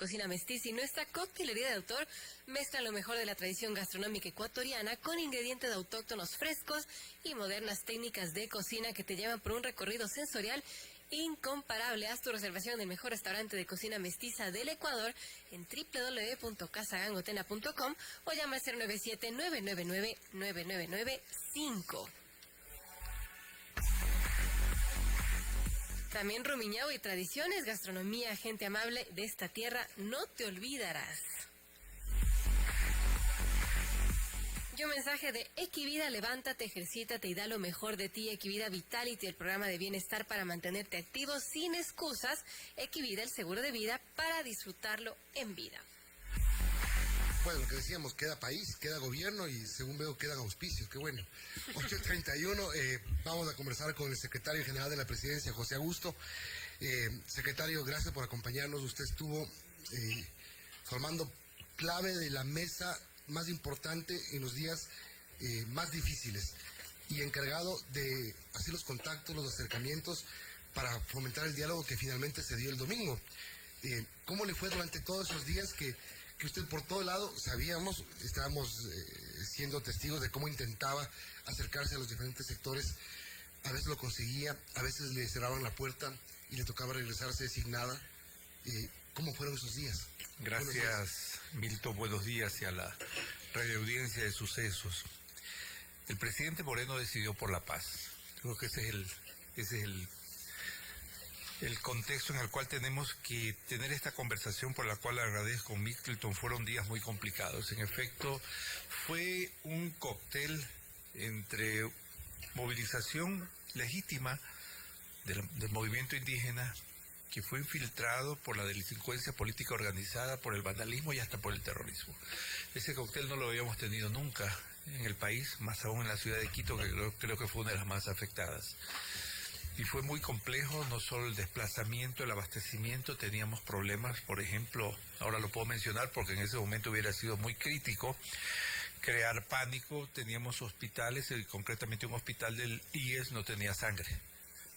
Cocina Mestiza y nuestra coctelería de autor mezclan lo mejor de la tradición gastronómica ecuatoriana con ingredientes autóctonos frescos y modernas técnicas de cocina que te llevan por un recorrido sensorial incomparable. Haz tu reservación del mejor restaurante de cocina mestiza del Ecuador en www.casagangotena.com o llama al 097-999-9995. También Rumiñahui y tradiciones, gastronomía, gente amable de esta tierra, no te olvidarás. Y un mensaje de Equivida, levántate, ejercítate y da lo mejor de ti. Equivida Vitality, el programa de bienestar para mantenerte activo sin excusas. Equivida, el seguro de vida para disfrutarlo en vida. Bueno, lo que decíamos, queda país, queda gobierno y según veo quedan auspicios, qué bueno. 8:31, vamos a conversar con el secretario general de la Presidencia, José Augusto. Secretario, gracias por acompañarnos. Usted estuvo formando clave de la mesa más importante en los días más difíciles y encargado de hacer los contactos, los acercamientos para fomentar el diálogo que finalmente se dio el domingo. ¿Cómo le fue durante todos esos días que usted por todo lado estábamos siendo testigos de cómo intentaba acercarse a los diferentes sectores? A veces lo conseguía, a veces le cerraban la puerta y le tocaba regresarse sin nada. ¿Cómo fueron esos días? Gracias, Milton. Buenos días y a la radioaudiencia de Sucesos. El presidente Moreno decidió por la paz. Creo que ese es el contexto en el cual tenemos que tener esta conversación, por la cual agradezco, Milton. Fueron días muy complicados. En efecto, fue un cóctel entre movilización legítima del movimiento indígena, que fue infiltrado por la delincuencia política organizada, por el vandalismo y hasta por el terrorismo. Ese cóctel no lo habíamos tenido nunca en el país, más aún en la ciudad de Quito, que creo que fue una de las más afectadas. Y fue muy complejo, no solo el desplazamiento, el abastecimiento, teníamos problemas, por ejemplo, ahora lo puedo mencionar porque en ese momento hubiera sido muy crítico, crear pánico. Teníamos hospitales, y concretamente un hospital del IES no tenía sangre,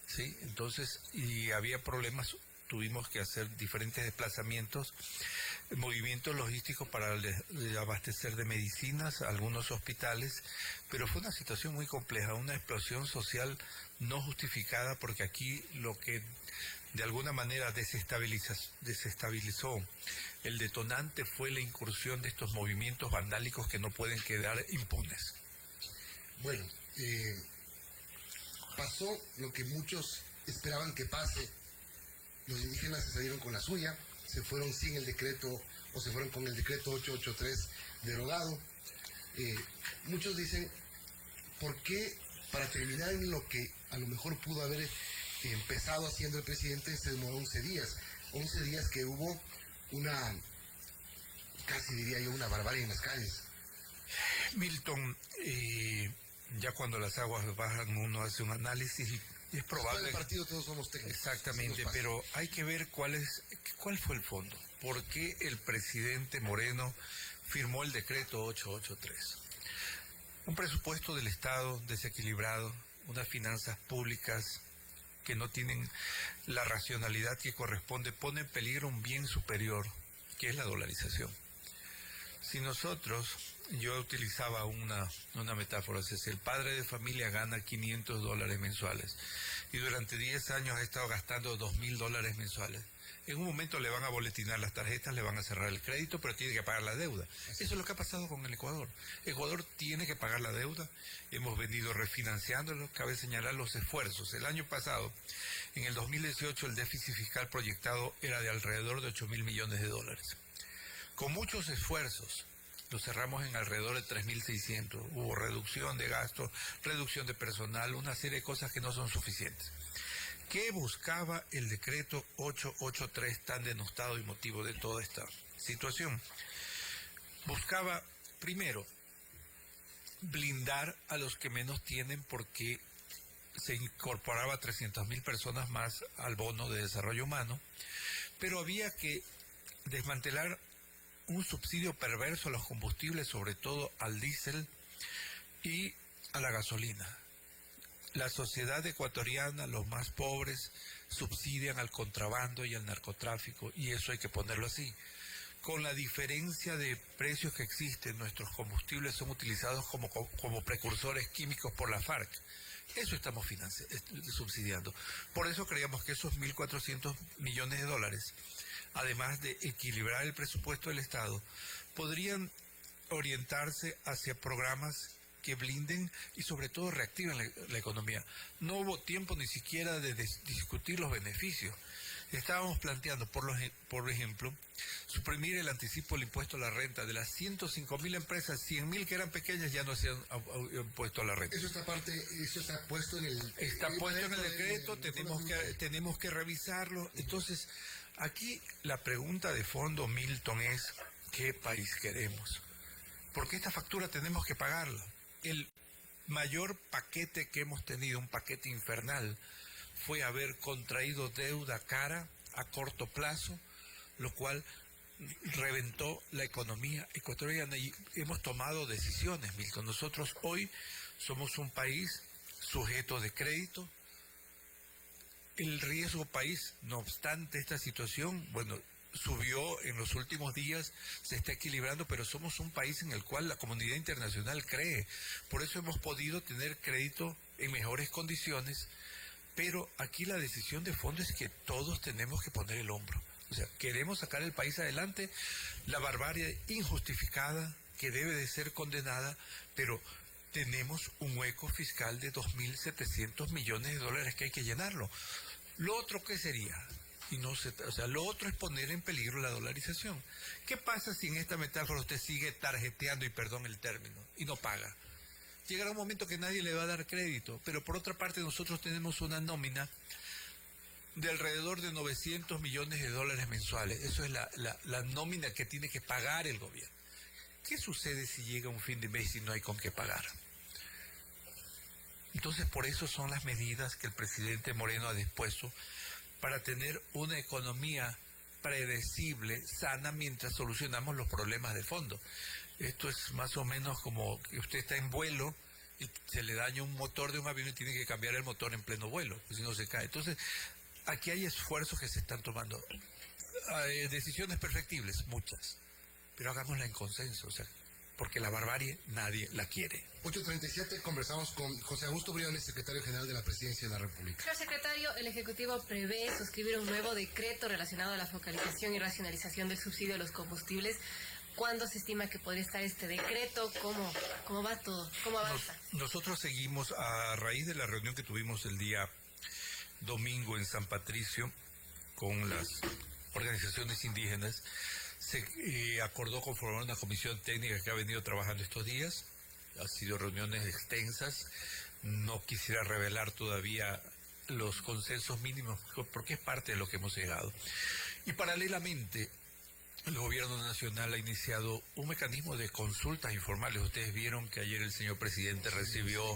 ¿sí? Entonces, y había problemas, tuvimos que hacer diferentes desplazamientos, movimientos logísticos para abastecer de medicinas a algunos hospitales, pero fue una situación muy compleja, una explosión social no justificada, porque aquí lo que de alguna manera desestabilizó el detonante fue la incursión de estos movimientos vandálicos que no pueden quedar impunes. Bueno, pasó lo que muchos esperaban que pase. Los indígenas se salieron con la suya, se fueron sin el decreto, o se fueron con el decreto 883 derogado. Muchos dicen, ¿por qué para terminar en lo que a lo mejor pudo haber empezado haciendo el presidente se demoró 11 días? 11 días que hubo casi diría yo, una barbarie en las calles. Milton, ya cuando las aguas bajan uno hace un análisis y es probable. Después del partido todos somos técnicos. Exactamente, pero hay que ver cuál fue el fondo. ¿Por qué el presidente Moreno firmó el decreto 883? Un presupuesto del Estado desequilibrado, unas finanzas públicas que no tienen la racionalidad que corresponde, pone en peligro un bien superior, que es la dolarización. Si yo utilizaba una metáfora, es decir, el padre de familia gana $500 mensuales y durante 10 años ha estado gastando $2,000 mensuales. En un momento le van a boletinar las tarjetas, le van a cerrar el crédito, pero tiene que pagar la deuda. Eso es lo que ha pasado con el Ecuador. Ecuador tiene que pagar la deuda. Hemos venido refinanciándolo. Cabe señalar los esfuerzos. El año pasado, en el 2018, el déficit fiscal proyectado era de alrededor de $8,000 millones. Con muchos esfuerzos, lo cerramos en alrededor de 3.600. Hubo reducción de gastos, reducción de personal, una serie de cosas que no son suficientes. ¿Qué buscaba el decreto 883 tan denostado y motivo de toda esta situación? Buscaba, primero, blindar a los que menos tienen, porque se incorporaba 300.000 personas más al bono de desarrollo humano, pero había que desmantelar un subsidio perverso a los combustibles, sobre todo al diésel y a la gasolina. La sociedad ecuatoriana, los más pobres, subsidian al contrabando y al narcotráfico, y eso hay que ponerlo así. con la diferencia de precios que existen, nuestros combustibles son utilizados como precursores químicos por la FARC. Eso estamos subsidiando. Por eso creíamos que esos 1.400 millones de dólares, además de equilibrar el presupuesto del Estado, podrían orientarse hacia programas que blinden y sobre todo reactiven la economía. No hubo tiempo ni siquiera de discutir los beneficios. Estábamos planteando, por ejemplo, suprimir el anticipo del impuesto a la renta. De las 105.000 empresas, 100.000 que eran pequeñas ya no hacían impuesto a la renta. Eso está puesto en el... Está puesto en el decreto, tenemos que revisarlo. Entonces, aquí la pregunta de fondo, Milton, es ¿qué país queremos? Porque esta factura tenemos que pagarla. El mayor paquete que hemos tenido, un paquete infernal, fue haber contraído deuda cara a corto plazo, lo cual reventó la economía ecuatoriana y hemos tomado decisiones, Milton. Nosotros hoy somos un país sujeto de crédito. El riesgo país, no obstante esta situación, subió en los últimos días, se está equilibrando, pero somos un país en el cual la comunidad internacional cree. Por eso hemos podido tener crédito en mejores condiciones, pero aquí la decisión de fondo es que todos tenemos que poner el hombro. O sea, queremos sacar el país adelante, la barbarie injustificada que debe de ser condenada, pero tenemos un hueco fiscal de 2.700 millones de dólares que hay que llenarlo. Lo otro, ¿qué sería? Lo otro es poner en peligro la dolarización. ¿Qué pasa si en esta metáfora usted sigue tarjeteando, y perdón el término, y no paga? Llegará un momento que nadie le va a dar crédito, pero por otra parte nosotros tenemos una nómina de alrededor de 900 millones de dólares mensuales. Eso es la nómina que tiene que pagar el gobierno. ¿Qué sucede si llega un fin de mes y no hay con qué pagar? Entonces, por eso son las medidas que el presidente Moreno ha dispuesto para tener una economía predecible, sana, mientras solucionamos los problemas de fondo. Esto es más o menos como que usted está en vuelo y se le daña un motor de un avión y tiene que cambiar el motor en pleno vuelo, pues si no se cae. Entonces, aquí hay esfuerzos que se están tomando. Decisiones perfectibles, muchas, pero hagámosla en consenso, porque la barbarie nadie la quiere. 8:37, conversamos con José Augusto Briones, secretario general de la Presidencia de la República. Señor secretario, el Ejecutivo prevé suscribir un nuevo decreto relacionado a la focalización y racionalización del subsidio a los combustibles. ¿Cuándo se estima que podría estar este decreto? ¿Cómo va todo? ¿Cómo avanza? Nosotros seguimos, a raíz de la reunión que tuvimos el día domingo en San Patricio con las organizaciones indígenas, se acordó conformar una comisión técnica que ha venido trabajando estos días. Han sido reuniones extensas. No quisiera revelar todavía los consensos mínimos porque es parte de lo que hemos llegado. Y paralelamente, el gobierno nacional ha iniciado un mecanismo de consultas informales. Ustedes vieron que ayer el señor presidente recibió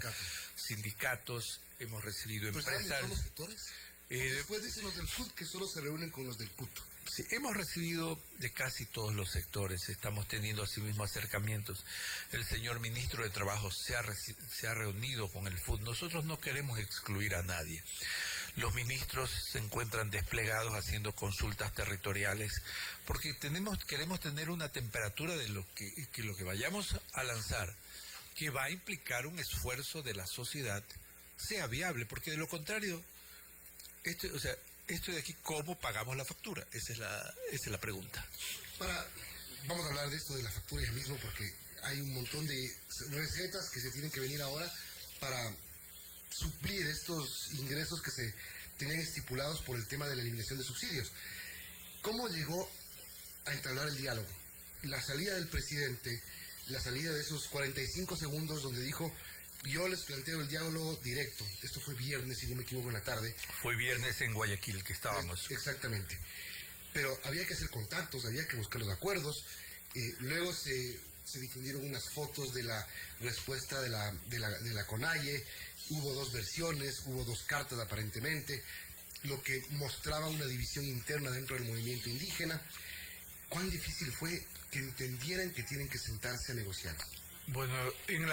sindicatos, hemos recibido empresarios. ¿Son los sectores? Después dicen los del CUT que solo se reúnen con los del CUT. Sí, hemos recibido de casi todos los sectores, estamos teniendo asimismo acercamientos. El señor ministro de Trabajo se ha reunido con el FUT. Nosotros no queremos excluir a nadie. Los ministros se encuentran desplegados haciendo consultas territoriales porque queremos tener una temperatura de lo que vayamos a lanzar, que va a implicar un esfuerzo de la sociedad, sea viable, porque de lo contrario, esto de aquí, ¿cómo pagamos la factura? Esa es la pregunta. Vamos a hablar de esto de la factura ya mismo, porque hay un montón de recetas que se tienen que venir ahora para suplir estos ingresos que se tenían estipulados por el tema de la eliminación de subsidios. ¿Cómo llegó a entablar el diálogo? La salida del presidente, la salida de esos 45 segundos donde dijo: yo les planteo el diálogo directo. Esto fue viernes, si no me equivoco, en la tarde. Fue viernes en Guayaquil que estábamos. Exactamente. Pero había que hacer contactos, había que buscar los acuerdos. Luego se difundieron unas fotos de la respuesta de la CONAIE. Hubo dos versiones, hubo dos cartas aparentemente, lo que mostraba una división interna dentro del movimiento indígena. ¿Cuán difícil fue que entendieran que tienen que sentarse a negociar? Bueno, en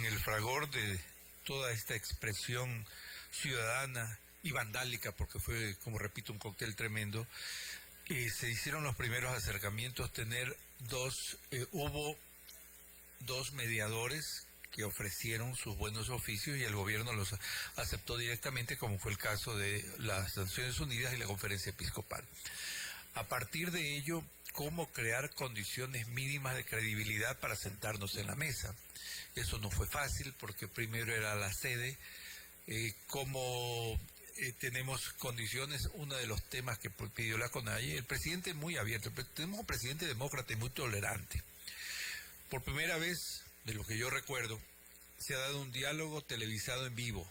el fragor de toda esta expresión ciudadana y vandálica, porque fue, como repito, un cóctel tremendo, se hicieron los primeros acercamientos, hubo dos mediadores que ofrecieron sus buenos oficios y el gobierno los aceptó directamente, como fue el caso de las Naciones Unidas y la Conferencia Episcopal. A partir de ello, cómo crear condiciones mínimas de credibilidad para sentarnos en la mesa. Eso no fue fácil porque primero era la sede, tenemos condiciones, uno de los temas que pidió la CONAIE, el presidente muy abierto, tenemos un presidente demócrata y muy tolerante. Por primera vez, de lo que yo recuerdo, se ha dado un diálogo televisado en vivo,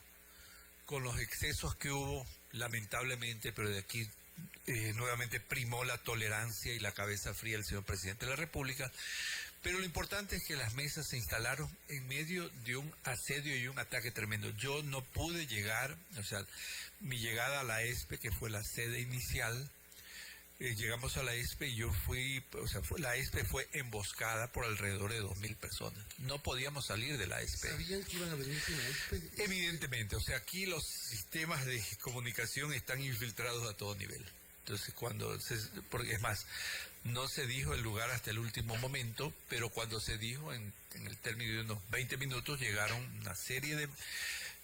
con los excesos que hubo, lamentablemente, pero de aquí nuevamente primó la tolerancia y la cabeza fría del señor presidente de la República. Pero lo importante es que las mesas se instalaron en medio de un asedio y un ataque tremendo. Yo no pude llegar, o sea, mi llegada a la ESPE, que fue la sede inicial, llegamos a la ESPE y yo la ESPE fue emboscada por alrededor de 2,000 personas. No podíamos salir de la ESPE. ¿Sabían que iban a venir a la ESPE? Evidentemente, o sea, aquí los sistemas de comunicación están infiltrados a todo nivel. Entonces, porque es más, no se dijo el lugar hasta el último momento, pero cuando se dijo, en el término de unos 20 minutos, llegaron una serie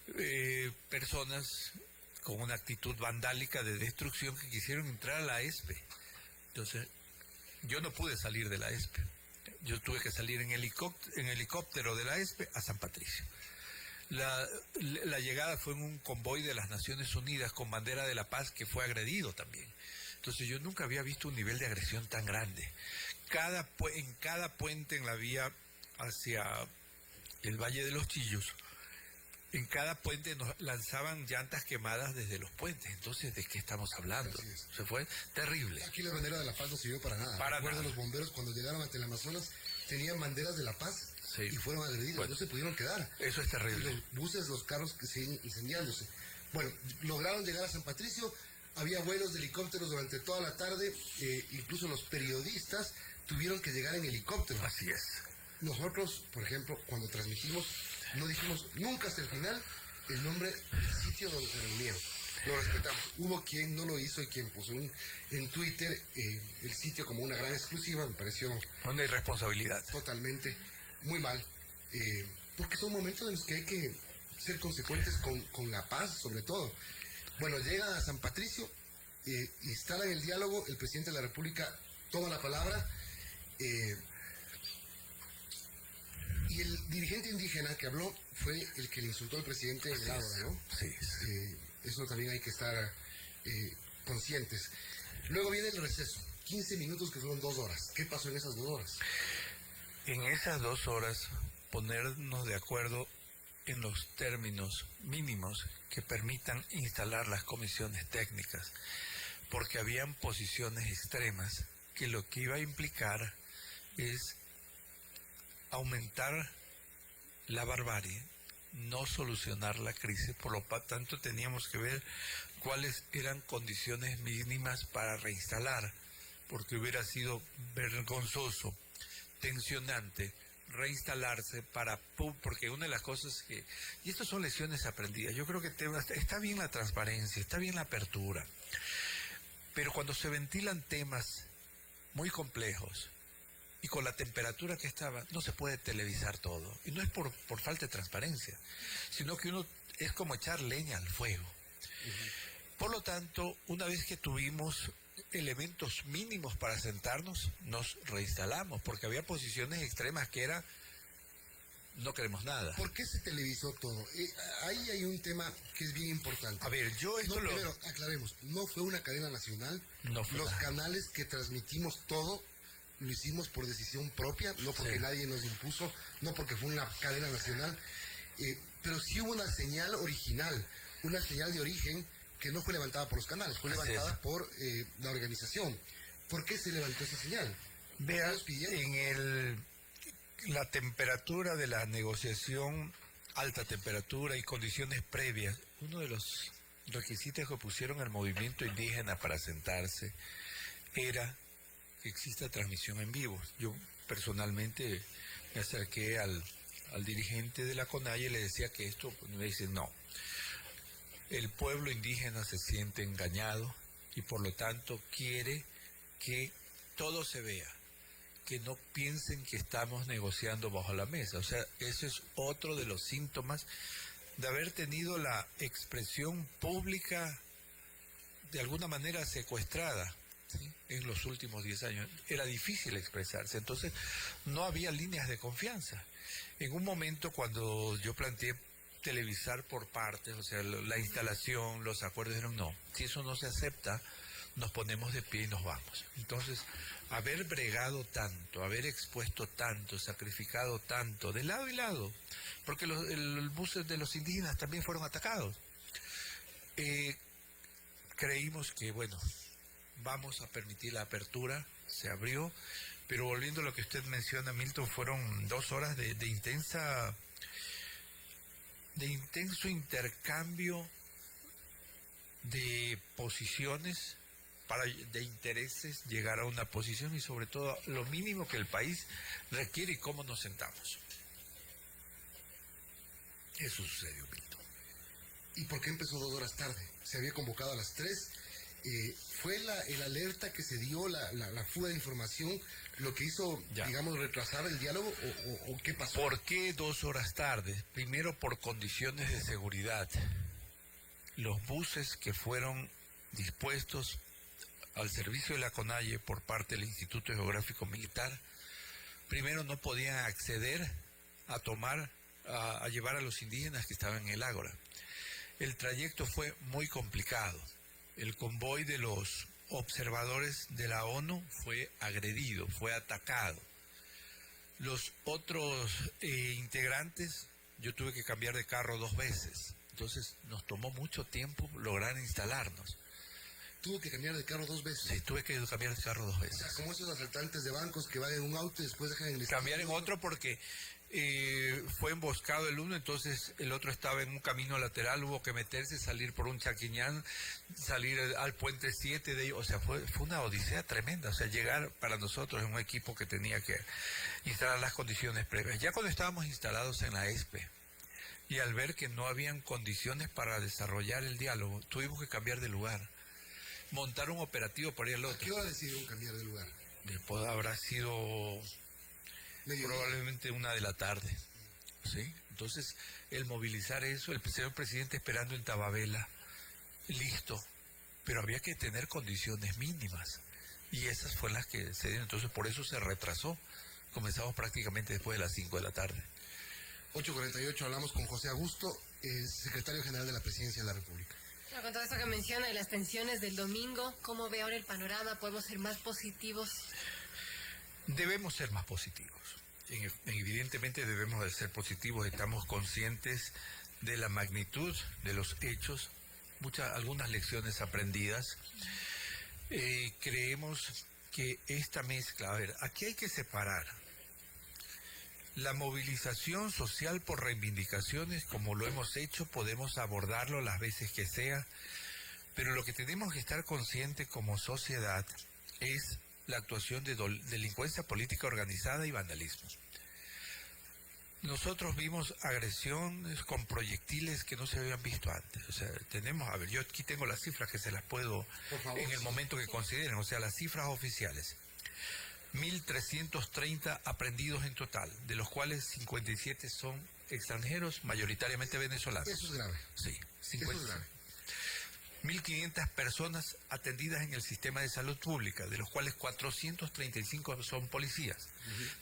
de personas con una actitud vandálica de destrucción que quisieron entrar a la ESPE. Entonces, yo no pude salir de la ESPE. Yo tuve que salir en helicóptero de la ESPE a San Patricio. La llegada fue en un convoy de las Naciones Unidas con bandera de la paz que fue agredido también. Entonces yo nunca había visto un nivel de agresión tan grande. En cada puente en la vía hacia el Valle de los Chillos, en cada puente nos lanzaban llantas quemadas desde los puentes. Entonces, ¿de qué estamos hablando? Se fue terrible. Aquí la bandera de la paz no sirvió para nada. Recuerdo los bomberos cuando llegaron ante el Amazonas tenían banderas de la paz. Sí. Y fueron agredidos, bueno, no se pudieron quedar. Eso es terrible. Los buses, los carros que se incendiándose. Bueno, lograron llegar a San Patricio, había vuelos de helicópteros durante toda la tarde, incluso los periodistas tuvieron que llegar en helicóptero. Así es. Nosotros, por ejemplo, cuando transmitimos, no dijimos nunca hasta el final el nombre del sitio donde se reunieron. Lo respetamos. Hubo quien no lo hizo y quien puso en Twitter el sitio como una gran exclusiva, me pareció... Una irresponsabilidad. Totalmente. Muy mal, porque son momentos en los que hay que ser consecuentes con la paz, sobre todo. Bueno, llega a San Patricio, instalan el diálogo, el presidente de la República toma la palabra, y el dirigente indígena que habló fue el que le insultó al presidente en el aula, ¿no? Sí. Eso también hay que estar conscientes. Luego viene el receso, 15 minutos que fueron 2 horas. ¿Qué pasó en esas 2 horas? En esas 2 horas, ponernos de acuerdo en los términos mínimos que permitan instalar las comisiones técnicas, porque habían posiciones extremas que lo que iba a implicar es aumentar la barbarie, no solucionar la crisis. Por lo tanto, teníamos que ver cuáles eran condiciones mínimas para reinstalar, porque hubiera sido vergonzoso, tensionante, reinstalarse porque una de las cosas y estas son lecciones aprendidas, yo creo que está bien la transparencia, está bien la apertura, pero cuando se ventilan temas muy complejos y con la temperatura que estaba, no se puede televisar todo, y no es por falta de transparencia, sino que uno es como echar leña al fuego. Por lo tanto, una vez que tuvimos elementos mínimos para sentarnos, nos reinstalamos, porque había posiciones extremas que era no queremos nada. ¿Por qué se televisó todo? Ahí hay un tema que es bien importante. A ver, primero, aclaremos, no fue una cadena nacional, no fue los nada. Canales que transmitimos todo, lo hicimos por decisión propia, no porque nadie nos impuso, no porque fue una cadena nacional, pero sí hubo una señal original, una señal de origen, que no fue levantada por los canales, fue levantada por la organización. ¿Por qué se levantó esa señal? Vean, la temperatura de la negociación, alta temperatura y condiciones previas, uno de los requisitos que pusieron el movimiento indígena para sentarse era que exista transmisión en vivo. Yo personalmente me acerqué al dirigente de la CONAIE y le decía que esto, me dice no. El pueblo indígena se siente engañado y por lo tanto quiere que todo se vea, que no piensen que estamos negociando bajo la mesa. O sea, eso es otro de los síntomas de haber tenido la expresión pública de alguna manera secuestrada, ¿sí?, en los últimos 10 años. Era difícil expresarse, entonces no había líneas de confianza. En un momento cuando yo planteé televisar por partes, o sea, la instalación, los acuerdos, dijeron no, si eso no se acepta, nos ponemos de pie y nos vamos. Entonces, haber bregado tanto, haber expuesto tanto, sacrificado tanto, de lado y lado, porque el buses de los indígenas también fueron atacados. Creímos que, bueno, vamos a permitir la apertura, se abrió, pero volviendo a lo que usted menciona, Milton, fueron 2 horas de intenso intercambio de posiciones, de intereses, llegar a una posición y sobre todo lo mínimo que el país requiere y cómo nos sentamos. Eso sucedió, Milton. ¿Y por qué empezó 2 horas tarde? Se había convocado a las 3. ¿Fue el alerta que se dio, la fuga de información, lo que hizo, digamos, retrasar el diálogo o qué pasó? ¿Por qué 2 horas tarde? Primero, por condiciones de seguridad. Los buses que fueron dispuestos al servicio de la CONAIE por parte del Instituto Geográfico Militar, primero no podían acceder a llevar a los indígenas que estaban en el Ágora. El trayecto fue muy complicado. El convoy de los observadores de la ONU fue agredido, fue atacado. Los otros integrantes, yo tuve que cambiar de carro 2 veces. Entonces nos tomó mucho tiempo lograr instalarnos. ¿Tuvo que cambiar de carro 2 veces? Sí, tuve que cambiar de carro 2 veces. O sea, como esos asaltantes de bancos que van en un auto y después dejan en el... Cambiar en otro porque fue emboscado el uno, entonces el otro estaba en un camino lateral, hubo que meterse, salir por un Chaquiñán, salir al puente 7 de ellos, o sea, fue una odisea tremenda, o sea, llegar para nosotros en un equipo que tenía que instalar las condiciones previas. Ya cuando estábamos instalados en la ESPE, y al ver que no habían condiciones para desarrollar el diálogo, tuvimos que cambiar de lugar, montar un operativo para ir al otro. ¿A qué hora decidieron cambiar de lugar? Después habrá sido... probablemente 1 de la tarde, ¿sí? Entonces, el movilizar eso, el señor presidente esperando en Tababela, listo, pero había que tener condiciones mínimas, y esas fueron las que se dieron, entonces por eso se retrasó, comenzamos prácticamente después de las 5 de la tarde. 8:48, hablamos con José Augusto, secretario general de la Presidencia de la República. Con todo esto que menciona de las tensiones del domingo, ¿cómo ve ahora el panorama? ¿Podemos ser más positivos? Debemos ser más positivos. Evidentemente debemos de ser positivos, estamos conscientes de la magnitud de los hechos, algunas lecciones aprendidas. Creemos que esta mezcla, a ver, aquí hay que separar la movilización social por reivindicaciones, como lo hemos hecho, podemos abordarlo las veces que sea, pero lo que tenemos que estar conscientes como sociedad es la actuación de delincuencia política organizada y vandalismo. Nosotros vimos agresiones con proyectiles que no se habían visto antes. O sea, a ver, yo aquí tengo las cifras que se las puedo, por favor, en el momento que consideren, o sea, las cifras oficiales. 1.330 aprehendidos en total, de los cuales 57 son extranjeros, mayoritariamente venezolanos. Eso es grave. Sí, 50. Eso es grave. 1.500 personas atendidas en el sistema de salud pública, de los cuales 435 son policías.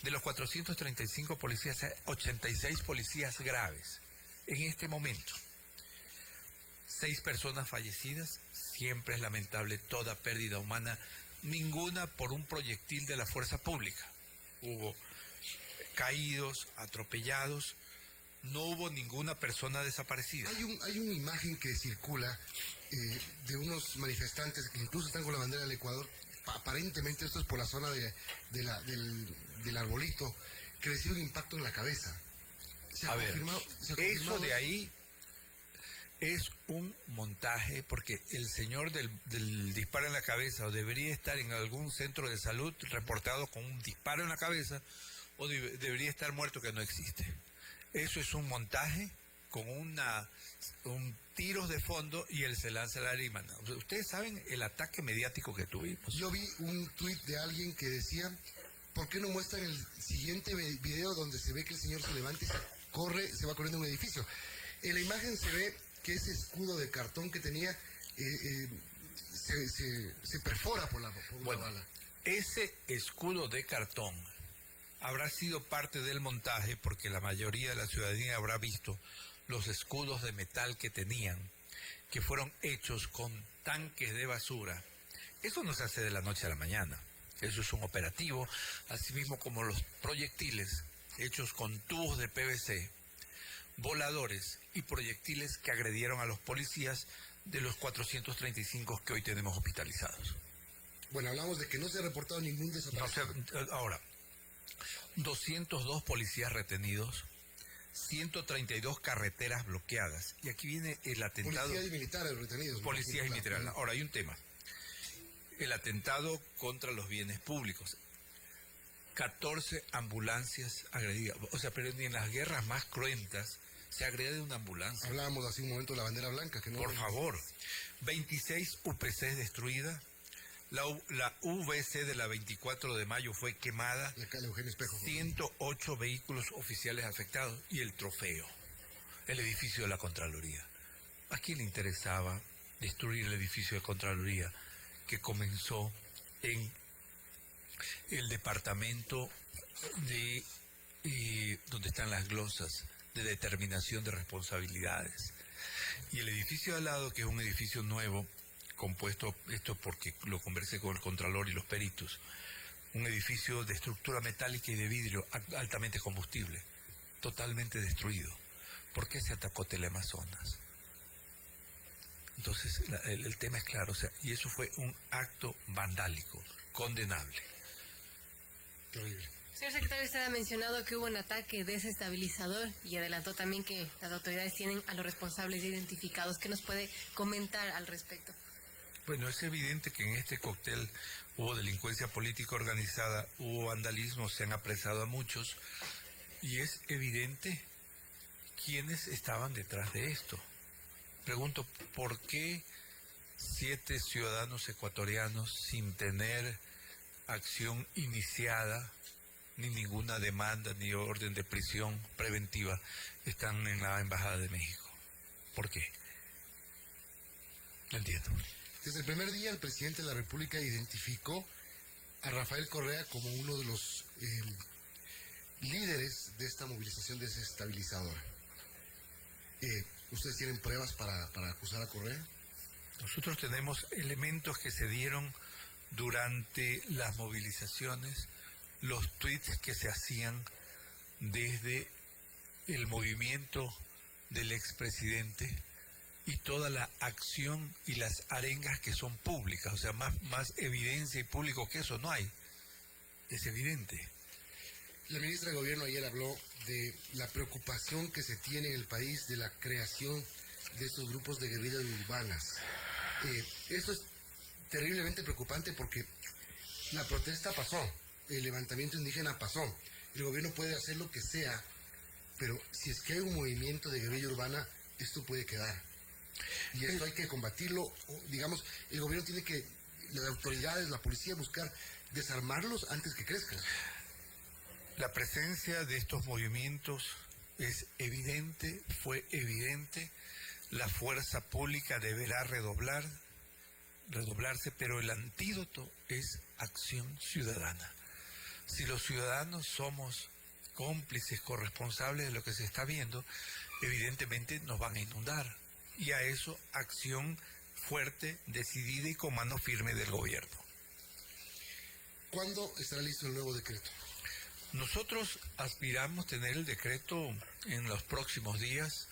De los 435 policías, 86 policías graves. En este momento, 6 personas fallecidas, siempre es lamentable toda pérdida humana, ninguna por un proyectil de la fuerza pública. Hubo caídos, atropellados, no hubo ninguna persona desaparecida. Hay una imagen que circula de unos manifestantes que incluso están con la bandera del Ecuador, aparentemente esto es por la zona del arbolito, que recibe un impacto en la cabeza. A ver, eso de ahí es un montaje, porque el señor del disparo en la cabeza o debería estar en algún centro de salud reportado con un disparo en la cabeza o debería estar muerto, que no existe. Eso es un montaje con un tiros de fondo y él se lanza a la arimana. Ustedes saben el ataque mediático que tuvimos. Yo vi un tuit de alguien que decía, ¿por qué no muestran el siguiente video donde se ve que el señor se levanta y se va corriendo a un edificio? En la imagen se ve que ese escudo de cartón que tenía se perfora por una bala. Ese escudo de cartón habrá sido parte del montaje porque la mayoría de la ciudadanía habrá visto los escudos de metal que tenían, que fueron hechos con tanques de basura. Eso no se hace de la noche a la mañana. Eso es un operativo, así mismo como los proyectiles hechos con tubos de PVC, voladores y proyectiles que agredieron a los policías de los 435 que hoy tenemos hospitalizados. Bueno, hablamos de que no se ha reportado ningún desaparecido. Ahora, 202 policías retenidos, 132 carreteras bloqueadas. Y aquí viene el atentado. Policías y militares retenidos. Policías y militares. Ahora, hay un tema. El atentado contra los bienes públicos. 14 ambulancias agredidas. O sea, pero ni en las guerras más cruentas se agrede una ambulancia. Hablábamos hace un momento de la bandera blanca. Que no Por favor. 26 UPCs destruidas. La UVC de la 24 de mayo fue quemada. La calle Eugenio Espejo. 108 vehículos oficiales afectados y el trofeo, el edificio de la Contraloría. ¿A quién le interesaba destruir el edificio de Contraloría que comenzó en el departamento de donde están las glosas de determinación de responsabilidades? Y el edificio de al lado, que es un edificio nuevo, compuesto, esto porque lo conversé con el Contralor y los peritos, un edificio de estructura metálica y de vidrio altamente combustible, totalmente destruido. ¿Por qué se atacó Teleamazonas? Entonces, el tema es claro, o sea, y eso fue un acto vandálico, condenable. Terrible. Señor secretario, usted ha mencionado que hubo un ataque desestabilizador y adelantó también que las autoridades tienen a los responsables identificados. ¿Qué nos puede comentar al respecto? Bueno, es evidente que en este cóctel hubo delincuencia política organizada, hubo vandalismo, se han apresado a muchos, y es evidente quiénes estaban detrás de esto. Pregunto, ¿por qué 7 ciudadanos ecuatorianos sin tener acción iniciada, ni ninguna demanda, ni orden de prisión preventiva, están en la Embajada de México? ¿Por qué? No entiendo. Desde el primer día, el presidente de la República identificó a Rafael Correa como uno de los líderes de esta movilización desestabilizadora. ¿Ustedes tienen pruebas para acusar a Correa? Nosotros tenemos elementos que se dieron durante las movilizaciones, los tweets que se hacían desde el movimiento del expresidente y toda la acción y las arengas que son públicas. O sea, más evidencia y público que eso no hay. Es evidente. La ministra de Gobierno ayer habló de la preocupación que se tiene en el país de la creación de estos grupos de guerrillas urbanas. Esto es terriblemente preocupante porque la protesta pasó, el levantamiento indígena pasó, el gobierno puede hacer lo que sea, pero si es que hay un movimiento de guerrilla urbana, esto puede quedar. Y esto hay que combatirlo, digamos, el gobierno tiene que, las autoridades, la policía, buscar desarmarlos antes que crezcan. La presencia de estos movimientos es evidente, fue evidente. La fuerza pública deberá redoblarse, pero el antídoto es acción ciudadana. Si los ciudadanos somos cómplices, corresponsables de lo que se está viendo, evidentemente nos van a inundar. Y a eso, acción fuerte, decidida y con mano firme del gobierno. ¿Cuándo estará listo el nuevo decreto? Nosotros aspiramos tener el decreto en los próximos días.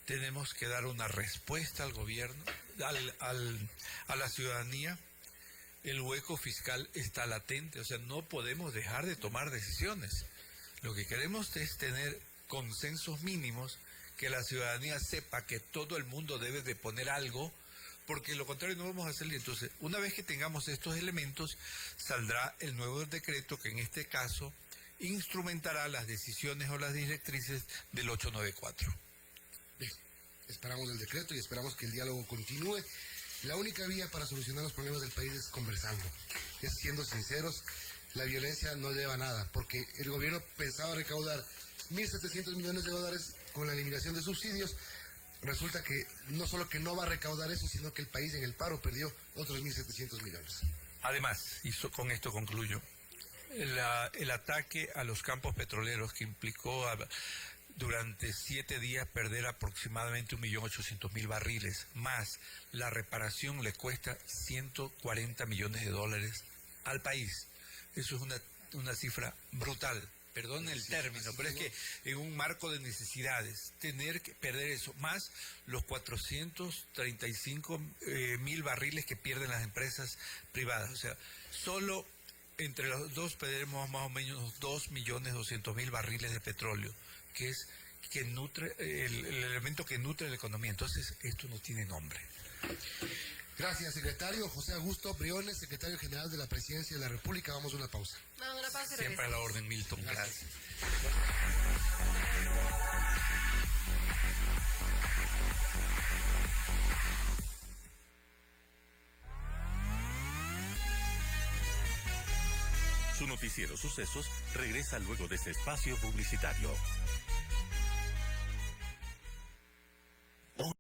Tenemos que dar una respuesta al gobierno, a la ciudadanía. El hueco fiscal está latente, o sea, no podemos dejar de tomar decisiones. Lo que queremos es tener consensos mínimos, que la ciudadanía sepa que todo el mundo debe de poner algo, porque lo contrario no vamos a hacerlo. Entonces, una vez que tengamos estos elementos, saldrá el nuevo decreto que en este caso instrumentará las decisiones o las directrices del 894. Bien, esperamos el decreto y esperamos que el diálogo continúe. La única vía para solucionar los problemas del país es conversando, es siendo sinceros. La violencia no lleva a nada, porque el gobierno pensaba recaudar 1.700 millones de dólares con la eliminación de subsidios. Resulta que no solo que no va a recaudar eso, sino que el país en el paro perdió otros 1.700 millones. Además, y con esto concluyo, el ataque a los campos petroleros que implicó durante 7 días perder aproximadamente 1.800.000 barriles, más la reparación le cuesta 140 millones de dólares al país. Eso es una cifra brutal. Perdón el término, pero es que en un marco de necesidades, tener que perder eso, más los 435.000 barriles que pierden las empresas privadas. O sea, solo entre los dos perderemos más o menos 2.200.000 barriles de petróleo, que es que nutre el elemento que nutre la economía. Entonces, esto no tiene nombre. Gracias, secretario. José Augusto Briones, secretario general de la Presidencia de la República. Vamos a una pausa. Vamos a una pausa y Siempre a la orden, Milton. Gracias. Su noticiero Sucesos regresa luego de este espacio publicitario.